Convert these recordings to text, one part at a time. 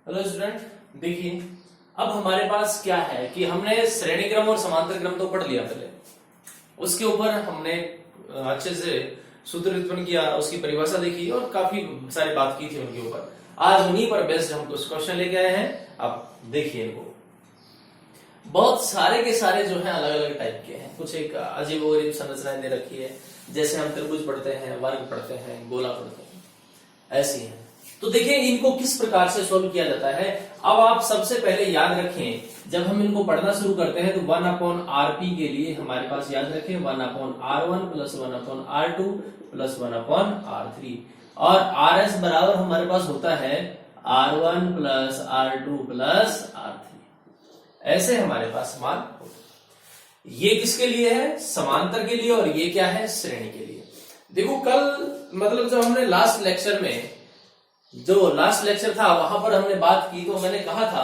Hello student, देखिए अब हमारे पास क्या है कि हमने श्रेणी क्रम और समांतर क्रम तो पढ़ लिया पहले। उसके ऊपर हमने अच्छे से सूत्र उत्पन्न किया, उसकी परिभाषा देखी और काफी सारी बात की थी उनके ऊपर। आज उन्हीं पर बेस्ड हम कुछ क्वेश्चन लेके आए हैं। आप देखिए इनको, बहुत सारे के सारे जो है अलग अलग टाइप के हैं। कुछ एक अजीबोगरीब संरचनाएं दे रखी है, जैसे हम त्रिभुज पढ़ते हैं, वर्ग पढ़ते हैं, गोला पढ़ते हैं, ऐसी है। तो देखिए इनको किस प्रकार से सोल्व किया जाता है। अब आप सबसे पहले याद रखें, जब हम इनको पढ़ना शुरू करते हैं तो 1/rp के लिए हमारे पास याद रखें 1/r1 plus 1/r2 plus 1/r3 और rs बराबर हमारे पास होता है r1 plus r2 plus r3। ऐसे हमारे पास मान होता है। ये किसके लिए है? समांतर के लिए। और ये क्या है? श्रेणी के लिए। देखो कल मतलब जब हमने लास्ट लेक्चर था वहां पर हमने बात की तो मैंने कहा था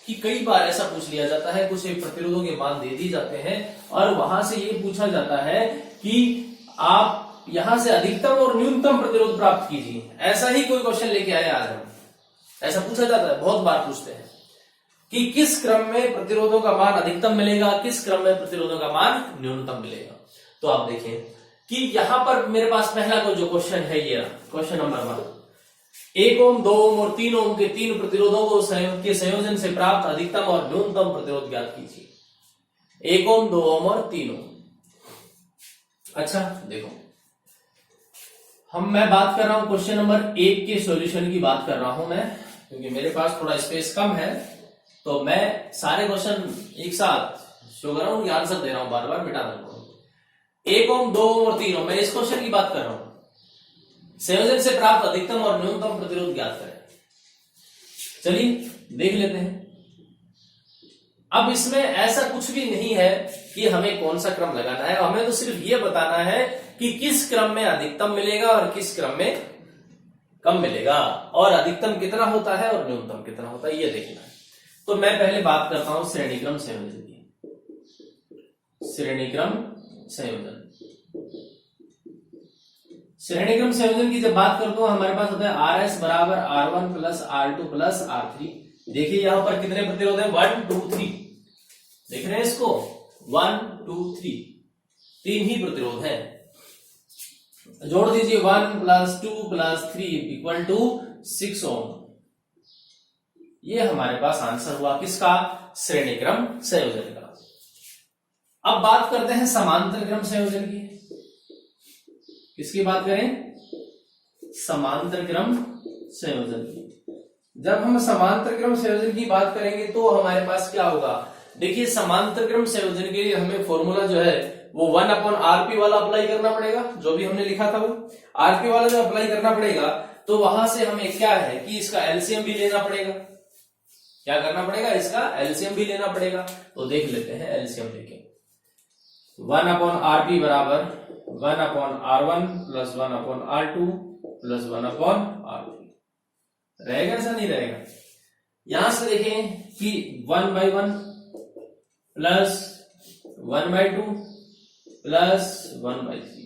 कि कई बार ऐसा पूछ लिया जाता है, कुछ प्रतिरोधों के मान दे दी जाते हैं और वहां से ये पूछा जाता है कि आप यहां से अधिकतम और न्यूनतम प्रतिरोध प्राप्त कीजिए। ऐसा ही कोई क्वेश्चन लेके आए आज हम। ऐसा पूछा जाता है, बहुत बार पूछते हैं कि किस क्रम में प्रतिरोधों का मान अधिकतम मिलेगा, किस क्रम में प्रतिरोधों का मान न्यूनतम मिलेगा। तो आप देखें कि यहां पर मेरे पास पहला कोई जो क्वेश्चन है, ये क्वेश्चन नंबर 1, 1 ओम 2 ओम और 3 ओम के तीन प्रतिरोधों के संयोजन से प्राप्त अधिकतम और न्यूनतम प्रतिरोध ज्ञात कीजिए। 1 ओम 2 ओम और 3 ओम। अच्छा देखो, मैं बात कर रहा हूं क्वेश्चन नंबर 1 के सॉल्यूशन की बात कर रहा हूं मैं, क्योंकि मेरे पास थोड़ा स्पेस कम है तो मैं सारे क्वेश्चन एक साथ शो कर रहा हूं, आंसर दे रहा हूं, बार बार मिटा रहा हूं। 1 ओम 2 ओम और 3 ओम, मैं इस क्वेश्चन की बात कर रहा हूं। संयोजन से प्राप्त अधिकतम और न्यूनतम प्रतिरोध ज्ञात करें। चलिए देख लेते हैं। अब इसमें ऐसा कुछ भी नहीं है कि हमें कौन सा क्रम लगाना है, हमें तो सिर्फ यह बताना है कि किस क्रम में अधिकतम मिलेगा और किस क्रम में कम मिलेगा, और अधिकतम कितना होता है और न्यूनतम कितना होता है, यह देखना है। तो मैं पहले बात करता हूं श्रेणी क्रम संयोजन की। श्रेणी क्रम संयोजन की जब बात करता हूं हमारे पास होता है RS बराबर R1 plus R2 plus R3। देखिए यहां पर कितने प्रतिरोध है? 1 2 3। देख रहे हैं इसको? 1 2 3, 3 ही प्रतिरोध है। जोड़ दीजिए 1 प्लस 2 प्लस 3 इक्वल टू 6 ओम। ये हमारे पास आंसर हुआ किसका? श्रेणी क्रम संयोजन का। अब बात करते हैं समांतर क्रम संयोजन की। किसकी बात करें? समांतर क्रम संयोजन की। जब हम समांतर क्रम संयोजन की बात करेंगे तो हमारे पास क्या होगा? देखिए समांतर क्रम संयोजन के लिए हमें फॉर्मूला जो है वो 1/rp वाला अप्लाई करना पड़ेगा। जो भी हमने लिखा था वो rp वाला जो अप्लाई करना पड़ेगा, तो वहां से हमें क्या है कि इसका एलसीएम भी लेना पड़ेगा। क्या करना पड़ेगा? इसका एलसीएम भी लेना पड़ेगा। तो देख लेते हैं एलसीएम लेके। 1/rp बराबर 1/r1 plus 1/r2 plus 1/r3 रहेगा, ऐसा नहीं रहेगा। यहां से देखें कि 1/1 प्लस 1/2 प्लस 1/3,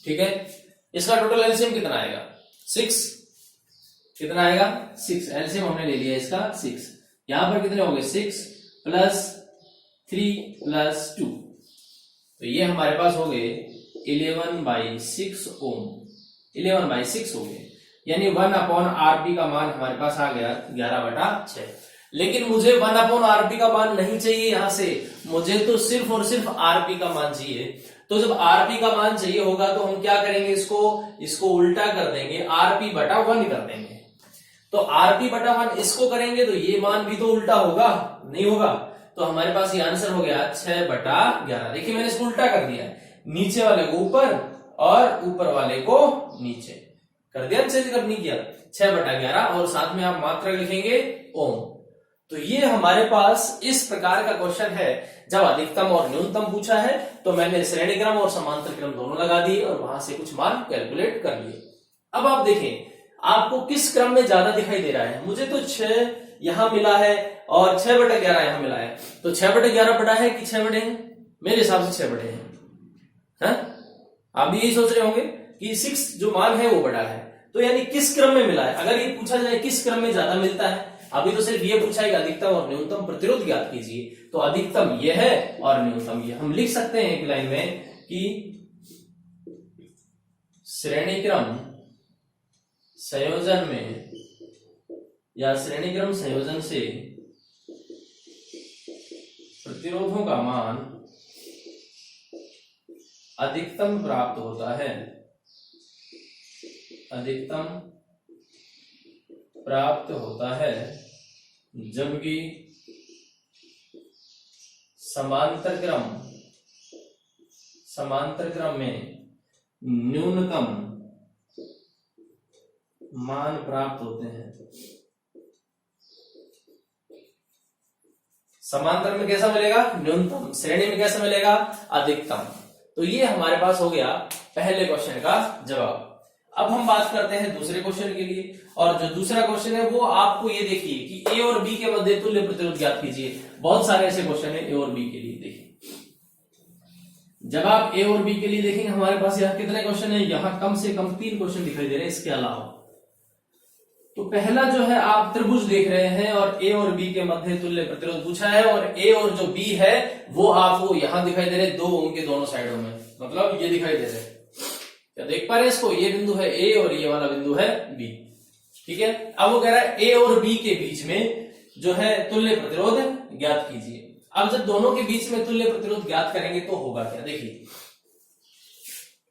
ठीक है। इसका टोटल एलसीएम कितना आएगा? 6। कितना आएगा? 6। एलसीएम हमने ले लिया इसका 6। यहां पर कितने हो गए? 6 प्लस 3 प्लस 2, तो ये हमारे पास हो गए 11/6 ओम। 11/6 हो गए, यानी 1/rp का मान हमारे पास आ गया 11/6। लेकिन मुझे 1/rp का मान नहीं चाहिए, यहां से मुझे तो सिर्फ और सिर्फ rp का मान चाहिए। तो जब rp का मान चाहिए होगा तो हम क्या करेंगे? इसको उल्टा कर देंगे, rp/1 कर देंगे। तो rp/1 इसको करेंगे तो ये मान भी तो उल्टा होगा, नहीं होगा? तो हमारे पास ये आंसर हो गया 6/11। देखिए मैंने इसको उल्टा कर दिया है, नीचे वाले को ऊपर और ऊपर वाले को नीचे कर दिया, अच्छे से नहीं किया। 6/11 और साथ में आप मात्रा लिखेंगे ओम। तो ये हमारे पास इस प्रकार का क्वेश्चन है। जब अधिकतम और न्यूनतम पूछा है तो मैंने श्रेणी क्रम और समांतर क्रम दोनों लगा दिए और वहां से कुछ मान कैलकुलेट कर लिए। अब आप देखें आपको किस क्रम में ज्यादा दिखाई दे रहा है। मुझे तो 6 यहां मिला है और 6/11 यहां मिला है, तो 6/11 बड़ा है कि 6 बड़े हैं? मेरे हिसाब से 6 बड़े हैं। आप भी यही सोच रहे होंगे कि 6 जो मान है वो बड़ा है। तो यानी किस क्रम में मिला है, अगर ये पूछा जाए किस क्रम में ज्यादा मिलता है, अभी तो सिर्फ ये पूछा है अधिकतम और न्यूनतम प्रतिरोध ज्ञात कीजिए, तो अधिकतम ये है और न्यूनतम ये। हम लिख सकते हैं एक लाइन में कि श्रेणी क्रम संयोजन में या श्रेणी क्रम संयोजन से प्रतिरोधों का मान अधिकतम प्राप्त होता है, अधिकतम प्राप्त होता है, जबकि समांतर क्रम में न्यूनतम मान प्राप्त होते हैं। समांतर में कैसा मिलेगा, न्यूनतम, श्रेणी में कैसा मिलेगा, अधिकतम। तो ये हमारे पास हो गया पहले क्वेश्चन का जवाब। अब हम बात करते हैं दूसरे क्वेश्चन के लिए, और जो दूसरा क्वेश्चन है वो आपको ये देखिए कि ए और बी के मध्य तुल्य प्रतिरोध ज्ञात कीजिए। बहुत सारे ऐसे क्वेश्चन है ए और बी के लिए। देखिए जब आप ए और बी के लिए देखेंगे हमारे पास यहाँ कितने क्वेश्चन है, यहाँ कम से कम 3 क्वेश्चन दिखाई दे रहे हैं इसके अलावा। तो पहला जो है आप त्रिभुज देख रहे हैं और ए और बी के मध्य तुल्य प्रतिरोध पूछा है, और ए और जो बी है वो आपको यहां दिखाई दे रहे हैं 2 ओम के दोनों साइडों में, मतलब ये दिखाई दे रहे हैं, क्या देख पा रहे हैं इसको, ये बिंदु है ए और ये वाला बिंदु है बी। ठीक है, अब वो कह रहा है ए और बी के बीच में जो है तुल्य प्रतिरोध ज्ञात कीजिए। अब जब दोनों के बीच में तुल्य प्रतिरोध ज्ञात करेंगे तो होगा क्या, देखिए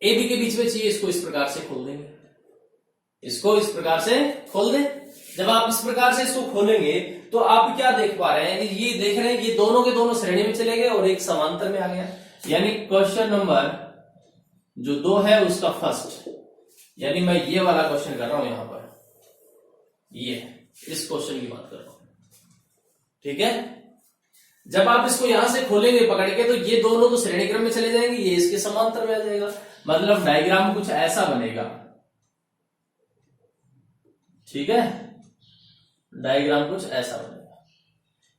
ए बी के बीच में चाहिए, इसको इस प्रकार से खोल देंगे, इसको इस प्रकार से खोल दें। जब आप इस प्रकार से इसको खोलेंगे तो आप क्या देख पा रहे हैं, ये देख रहे हैं ये दोनों के दोनों श्रेणी में चले गए और एक समांतर में आ गया। यानी क्वेश्चन नंबर जो 2 है उसका फर्स्ट, यानी मैं ये वाला क्वेश्चन कर रहा हूं यहां पर, ये इस क्वेश्चन की बात कर रहा हूं। ठीक है, जब आप इसको यहां से खोलेंगे पकड़ के तो ये दोनों तो श्रेणी क्रम में चले जाएंगे, ये इसके समांतर में आ जाएगा, मतलब डायग्राम कुछ ऐसा बनेगा। ठीक है, डायग्राम कुछ ऐसा बनेगा।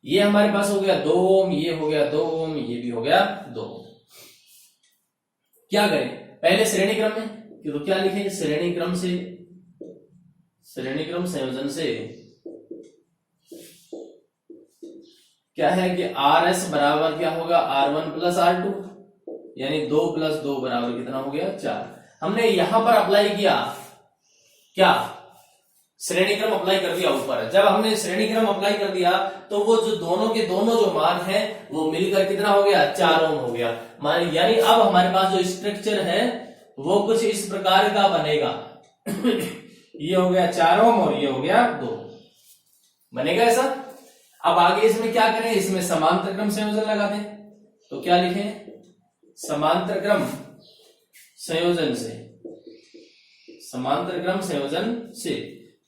ये हमारे पास हो गया 2 ओम, ये हो गया 2 ओम, ये भी हो गया 2 ओम। क्या करें, पहले श्रेणी क्रम में, तो क्या लिखें, श्रेणी क्रम से, श्रेणी क्रम संयोजन से क्या है कि RS बराबर क्या होगा, R1 प्लस R2, यानी 2 प्लस 2 बराबर कितना हो गया 4। हमने यहां पर अप्लाई किया क्या, श्रेणी क्रम अप्लाई कर दिया ऊपर। जब हमने श्रेणी क्रम अप्लाई कर दिया तो वो जो दोनों के दोनों जो मान है वो मिलकर कितना हो गया, 4 ओम हो गया। यानी अब हमारे पास जो स्ट्रक्चर है वो कुछ इस प्रकार का बनेगा ये हो गया 4 ओम और ये हो गया 2, बनेगा ऐसा। अब आगे इसमें क्या करें, इसमें समांतर क्रम संयोजन लगा दें, तो क्या लिखें, समांतर क्रम संयोजन से, समांतर क्रम संयोजन से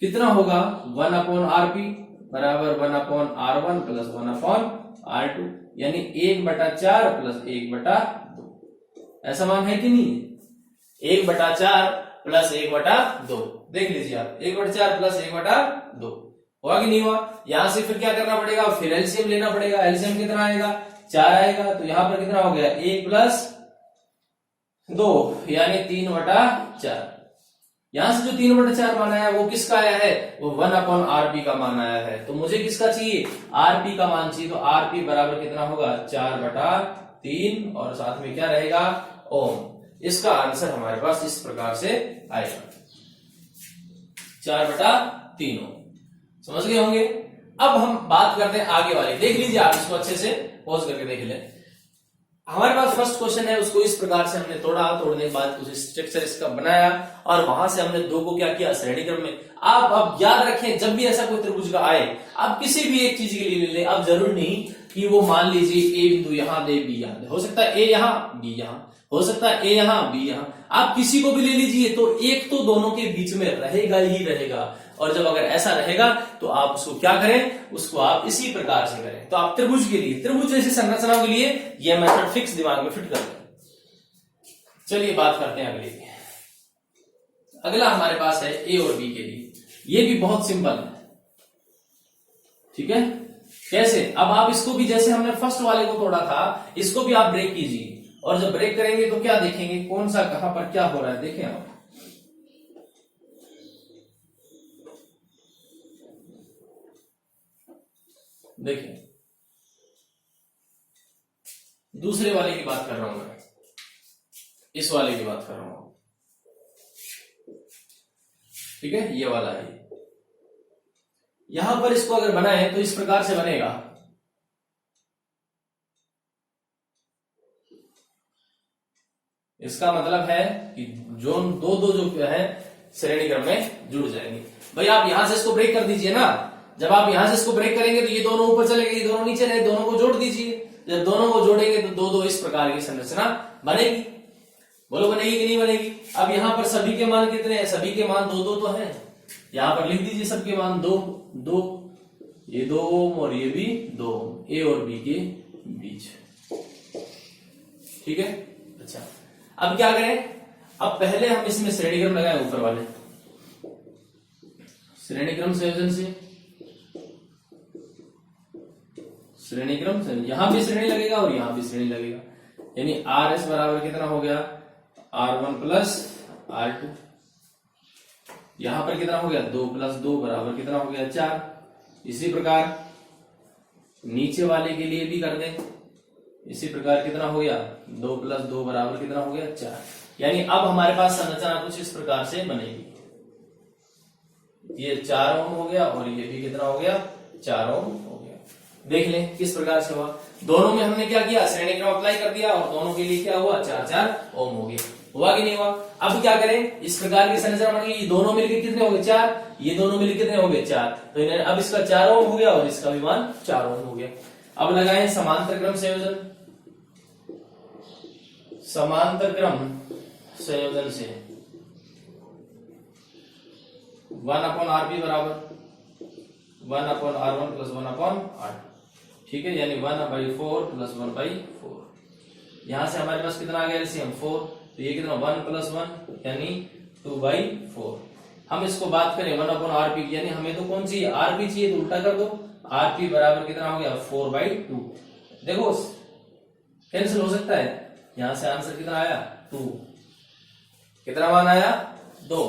कितना होगा, 1/Rp बराबर 1/R1 प्लस 1/R2, यानी 1/4 प्लस 1/2। ऐसा मान है कि नहीं, 1/4 प्लस 1/2। देख लीजिए आप, 1/4 प्लस 1/2 हुआ कि नहीं हुआ। यहां से फिर क्या करना पड़ेगा, फिर एलसीएम लेना पड़ेगा। एलसीएम कितना आएगा, 4 आएगा, तो यहां पर कितना हो गया, 1 प्लस 2 यानी 3/4। यहां से जो 3/4 मान आया वो किसका आया है, वो 1/Rp का मान आया है। तो मुझे किसका चाहिए, Rp का मान चाहिए, तो Rp बराबर कितना होगा, 4/3 और साथ में क्या रहेगा, ओम। इसका आंसर हमारे पास इस प्रकार से आएगा, 4/3 ओम। समझ गए होंगे। अब हम बात करते हैं आगे वाली, देख लीजिए आप इसको अच्छे से पॉज करके देख लें। हमारे पास फर्स्ट क्वेश्चन है, उसको इस प्रकार से हमने तोड़ा, तोड़ने के बाद कुछ स्ट्रक्चर इसका बनाया और वहां से हमने 2 को क्या किया, श्रेणी क्रम में। आप अब याद रखें, जब भी ऐसा कोई त्रिभुज का आए, आप किसी भी एक चीज के लिए ले लें। अब जरूर नहीं कि वो मान लीजिए ए बिंदु यहां दे, बी यहां दे, हो सकता है ए यहां, बी यहां, हो सकता है ए यहां, बी यहां। आप किसी को भी ले लीजिए, तो एक तो दोनों के बीच में रहेगा ही रहेगा। और जब अगर ऐसा रहेगा तो आप उसको क्या करें, उसको आप इसी प्रकार से करें। तो आप त्रिभुज के लिए, त्रिभुज जैसी संरचनाओं के लिए यह मेथड फिक्स दिमाग में फिट कर लें। चलिए बात करते हैं अगले। अगला हमारे पास है ए और बी के लिए, ये भी बहुत सिंपल है। ठीक है, कैसे, अब आप इसको भी जैसे हमने फर्स्ट वाले को तोड़ा था, इसको भी आप ब्रेक कीजिए, और जब ब्रेक करेंगे तो क्या देखेंगे, कौन सा कहां पर क्या हो रहा है, देखें आप। देखिए दूसरे वाले की बात कर रहा हूं मैं, इस वाले की बात कर रहा हूं, ठीक है, ये वाला है। यहां पर इसको अगर बनाए तो इस प्रकार से बनेगा, इसका मतलब है कि जोन दो दो जो है श्रेणी क्रम में जुड़ जाएंगे। भाई आप यहां से इसको ब्रेक कर दीजिए ना, जब आप यहां से इसको ब्रेक करेंगे तो ये दोनों ऊपर चले गए, ये दोनों नीचे रहे, दोनों को जोड़ दीजिए। जब दोनों को जोड़ेंगे तो दो दो इस प्रकार की संरचना बनेगी। बोलो बनेगी कि नहीं बनेगी? अब यहां पर सभी के मान कितने हैं? सभी के मान दो दो तो हैं, यहां पर लिख दीजिए सबके मान दो दो, ये 2 ओम और ये भी 2 ओम, ए और बी के बीच, ठीक है। अच्छा अब क्या करें? अब पहले हम इसमें श्रेणी क्रम लगाए, ऊपर वाले श्रेणी क्रम संयोजन से, श्रेणी क्रम से यहां भी श्रेणी लगेगा और यहां भी श्रेणी लगेगा, यानी आर एस बराबर कितना हो गया? R1 plus R2। यहां पर कितना हो गया? 2 प्लस 2 बराबर कितना हो गया? 4। इसी प्रकार नीचे वाले के लिए भी कर दें, इसी प्रकार कितना हो गया? 2 प्लस 2 बराबर कितना हो गया? 4। यानी अब हमारे पास संरचना कुछ इस प्रकार से बनेगी, ये 4 ओम हो गया और ये भी कितना हो गया? 4 ओम हो गया। देख लें किस प्रकार से हुआ। दोनों में हमने क्या किया? श्रेणी क्रम अप्लाई कर दिया और दोनों के लिए क्या हुआ? 4 ओम हो गया। हुआ कि नहीं हुआ? अब क्या करें? इस प्रकार की संरचना बन गई, ये दोनों मिलकर कितने हो गए? 4, ये दोनों मिलकर कितने हो गए? 4। तो अब इसका 4 ओम हो गया और इसका भी मान 4 ओम हो गया। अब लगाएं समांतर क्रम संयोजन, समांतर क्रम संयोजन से 1/RP बराबर 1/R1 प्लस 1/R2, ठीक है, यानी 1/4 प्लस 1/4। यहां से हमारे पास कितना आ गया? एलसीएम 4, तो ये कितना? 1 प्लस 1 यानी 2/4। हम इसको बात करें 1/RP की, यानी हमें तो कौन चाहिए? आरपी चाहिए, तो उल्टा कर दो, आरपी बराबर कितना हो गया? 4/2। देखो कैंसिल हो सकता है, यहां से आंसर कितना आया? 2। कितना मान आया? 2।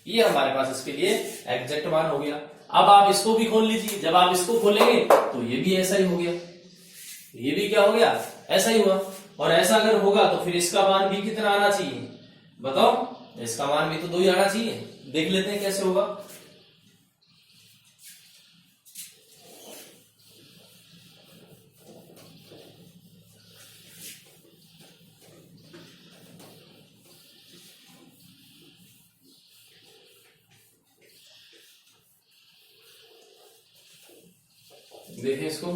ये हमारे पास इसके लिए एग्जैक्ट मान हो गया। अब आप इसको भी खोल लीजिए, जब आप इसको खोलेंगे तो ये भी ऐसा ही हो गया, ये भी क्या हो गया? ऐसा ही हुआ। और ऐसा अगर होगा तो फिर इसका मान भी कितना आना चाहिए? बताओ, इसका मान भी तो 2 ही आना चाहिए। देख लेते हैं कैसे होगा। देखें इसको।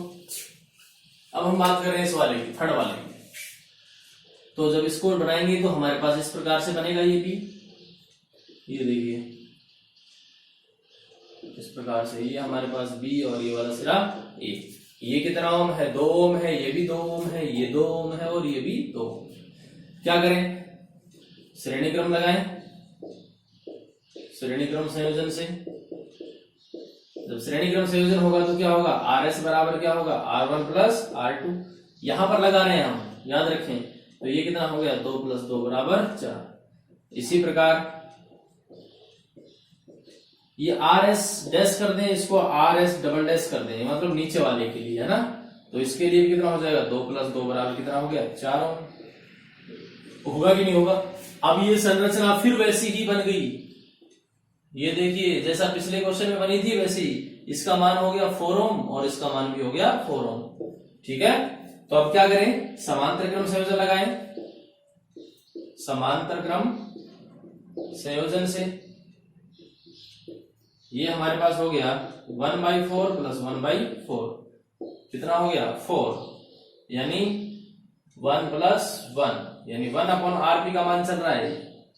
अब हम बात कर रहे हैं इस वाले की, थर्ड वाले की। तो जब इसको बनाएंगे तो हमारे पास इस प्रकार से बनेगा, ये भी, ये देखिए इस प्रकार से, ये हमारे पास बी और ये वाला सिरा ए। ये कितना ओम है? 2 ओम है, ये भी 2 ओम है, ये 2 ओम है और ये भी 2 ओम। क्या करें? श्रेणी क्रम लगाएं, श्रेणी क्रम संयोजन से। जब श्रेणी क्रम संयोजन होगा तो क्या होगा? आर एस बराबर क्या होगा? R1 plus R2। यहां पर लगा रहे हैं हम, याद रखें, तो ये कितना हो गया? 2 प्लस 2 बराबर 4। इसी प्रकार ये आर एस डैश कर दें, इसको आर एस डबल डैश कर दें, मतलब नीचे वाले के लिए, है ना। तो इसके लिए कितना हो जाएगा? 2 प्लस 2 बराबर कितना हो गया? 4 ओम। होगा कि नहीं होगा? अब ये संरचना फिर वैसी ही बन गई, ये देखिए जैसा पिछले क्वेश्चन में बनी थी वैसी। इसका मान हो गया 4 ओम और इसका मान भी हो गया 4 ओम, ठीक है। तो अब क्या करें? समांतर क्रम संयोजन लगाएं, समांतर क्रम संयोजन से ये हमारे पास हो गया 1/4 प्लस 1/4, कितना हो गया? 4, यानी 1 प्लस 1, यानी 1/RP का मान चल रहा है,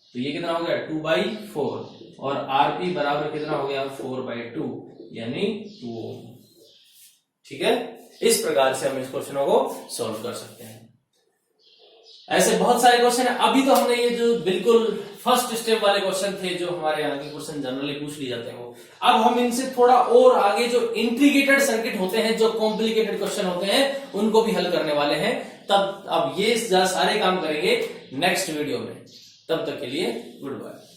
तो ये कितना हो गया? 2/4 और आरपी बराबर कितना हो गया? 4/2, यानी 2 ओम, ठीक है। इस प्रकार से हम इस क्वेश्चनों को सॉल्व कर सकते हैं। ऐसे बहुत सारे क्वेश्चन है। अभी तो हमने ये जो बिल्कुल फर्स्ट स्टेप वाले क्वेश्चन थे, जो हमारे यहाँ के क्वेश्चन जनरली पूछ लिए जाते हैं, वो अब हम इनसे थोड़ा और आगे जो इंट्रीगेटेड सर्किट होते हैं, जो कॉम्प्लिकेटेड क्वेश्चन होते हैं, उनको भी हल करने वाले हैं। तब अब ये सारे काम करेंगे नेक्स्ट वीडियो में। तब तक के लिए गुड बाय।